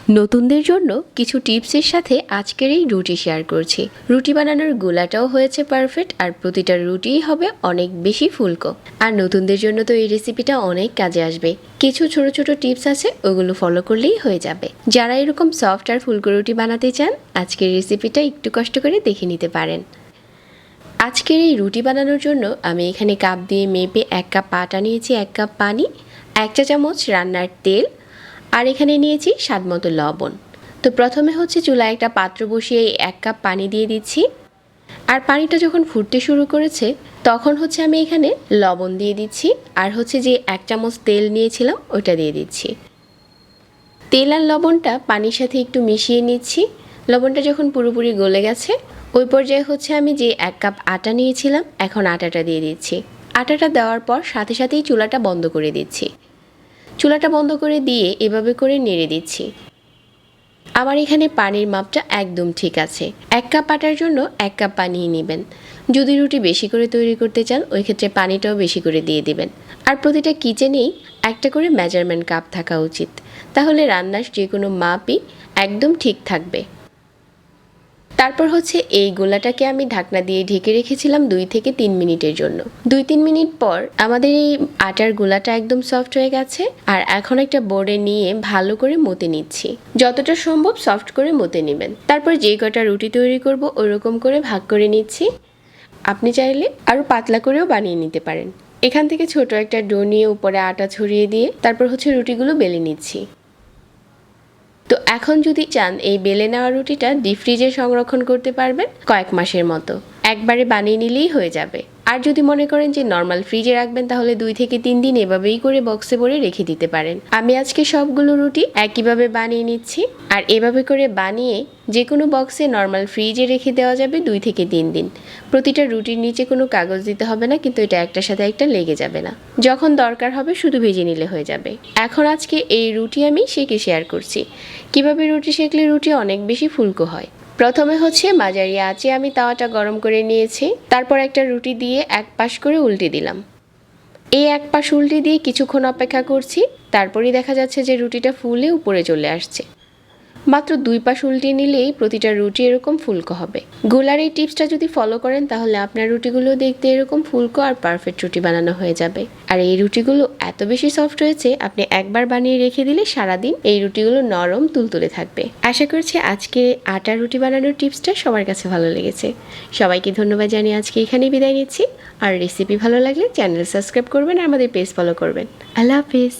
নতুনদের জন্য কিছু টিপসের সাথে আজকের এই রুটি শেয়ার করছি। রুটি বানানোর গোলাটাও হয়েছে পারফেক্ট, আর প্রতিটা রুটিই হবে অনেক বেশি ফুলকো। আর নতুনদের জন্য তো এই রেসিপিটা অনেক কাজে আসবে। কিছু ছোট ছোট টিপস আছে, ওগুলো ফলো করলেই হয়ে যাবে। যারা এরকম সফট আর ফুলকো রুটি বানাতে চান, আজকের রেসিপিটা একটু কষ্ট করে দেখে নিতে পারেন। আজকের এই রুটি বানানোর জন্য আমি এখানে কাপ দিয়ে মেপে 1 কাপ আটা নিয়েছি, 1 কাপ পানি, 1 চা চামচ রান্নার তেল, আর এখানে নিয়েছি স্বাদ মতো লবণ। তো প্রথমে হচ্ছে চুলায় একটা পাত্র বসিয়ে 1 কাপ পানি দিয়ে দিচ্ছি। আর পানিটা যখন ফুটতে শুরু করেছে তখন হচ্ছে আমি এখানে লবণ দিয়ে দিচ্ছি, আর হচ্ছে যে 1 চামচ তেল নিয়েছিলাম ওটা দিয়ে দিচ্ছি। তেল আর লবণটা পানির সাথে একটু মিশিয়ে নিচ্ছি। লবণটা যখন পুরোপুরি গলে গেছে ওই পর্যায়ে হচ্ছে আমি যে 1 কাপ আটা নিয়েছিলাম এখন আটাটা দিয়ে দিচ্ছি। আটাটা দেওয়ার পর সাথে সাথেই চুলাটা বন্ধ করে দিচ্ছি। চুলাটা বন্ধ করে দিয়ে এভাবে করে নেড়ে দিচ্ছি। আমার এখানে পানির মাপটা একদম ঠিক আছে। 1 কাপ আটার জন্য 1 কাপ পানি নেবেন। যদি রুটি বেশি করে তৈরি করতে চান ওই ক্ষেত্রে পানিটাও বেশি করে দিয়ে দিবেন। আর প্রতিটা কিচেনেই একটা করে মেজারমেন্ট কাপ থাকা উচিত, তাহলে রান্নার যে কোনো মাপই একদম ঠিক থাকবে। তারপর হচ্ছে এই গোলাটাকে আমি ঢাকনা দিয়ে ঢেকে রেখেছিলাম 2 থেকে 3 মিনিটের জন্য। 2-3 মিনিট পর আমাদের এই আটার গোলাটা একদম সফট হয়ে গেছে। আর এখন একটা বোর্ডে নিয়ে ভালো করে মতে নিচ্ছি। যতটা সম্ভব সফট করে মতে নেবেন। তারপর যে কটা রুটি তৈরি করব ওরকম করে ভাগ করে নিচ্ছি। আপনি চাইলে আরও পাতলা করেও বানিয়ে নিতে পারেন। এখান থেকে ছোট একটা ডো নিয়ে উপরে আটা ছড়িয়ে দিয়ে তারপর হচ্ছে রুটিগুলো বেলে নিচ্ছি। তো এখন যদি চান এই বেলে নেওয়া রুটিটা ডিপ ফ্রিজে সংরক্ষণ করতে পারবেন কয়েক মাসের মতো। একবারে বানিয়ে নিলেই হয়ে যাবে। আর যদি মনে করেন যে নর্মাল ফ্রিজে রাখবেন তাহলে 2 থেকে 3 দিন এভাবেই করে বক্সে ভরে রেখে দিতে পারেন। আমি আজকে সবগুলো রুটি একইভাবে বানিয়ে নিচ্ছি। আর এভাবে করে বানিয়ে যে কোনো বক্সে নর্মাল ফ্রিজে রেখে দেওয়া যাবে 2 থেকে 3 দিন। প্রতিটা রুটির নিচে কোনো কাগজ দিতে হবে না, কিন্তু এটা একটার সাথে একটা লেগে যাবে না। যখন দরকার হবে শুধু ভেজে নিলে হয়ে যাবে। এখন আজকে এই রুটি আমি সেঁকে শেয়ার করছি। কিভাবে রুটি সেঁকলে রুটি অনেক বেশি ফুলকো হয়। প্রথমে হচ্ছে মাঝারি আঁচে আমি তাওয়াটা গরম করে নিয়েছি। তারপর একটা রুটি দিয়ে এক পাশ করে উল্টে দিলাম। এই এক পাশ উল্টে দিয়ে কিছুক্ষণ অপেক্ষা করছি। তারপরই দেখা যাচ্ছে যে রুটিটা ফুলে উপরে চলে আসছে। মাত্র 2 পাশ উল্টে নিলেই প্রতিটা রুটি এরকম ফুলকো হবে। গোলার এই টিপসটা যদি ফলো করেন তাহলে আপনার রুটিগুলো দেখতে এরকম ফুলকো আর পারফেক্ট রুটি বানানো হয়ে যাবে। আর এই রুটিগুলো এত বেশি সফট হয়েছে আপনি একবার বানিয়ে রেখে দিলে সারাদিন এই রুটিগুলো নরম তুলতুলে থাকবে। আশা করছি আজকে আটার রুটি বানানোর টিপসটা সবার কাছে ভালো লেগেছে। সবাইকে ধন্যবাদ জানিয়ে আজকে এখানেই বিদায় নিচ্ছি। আর রেসিপি ভালো লাগলে চ্যানেল সাবস্ক্রাইব করবেন আর আমাদের পেজ ফলো করবেন। আল্লাহ হাফেজ।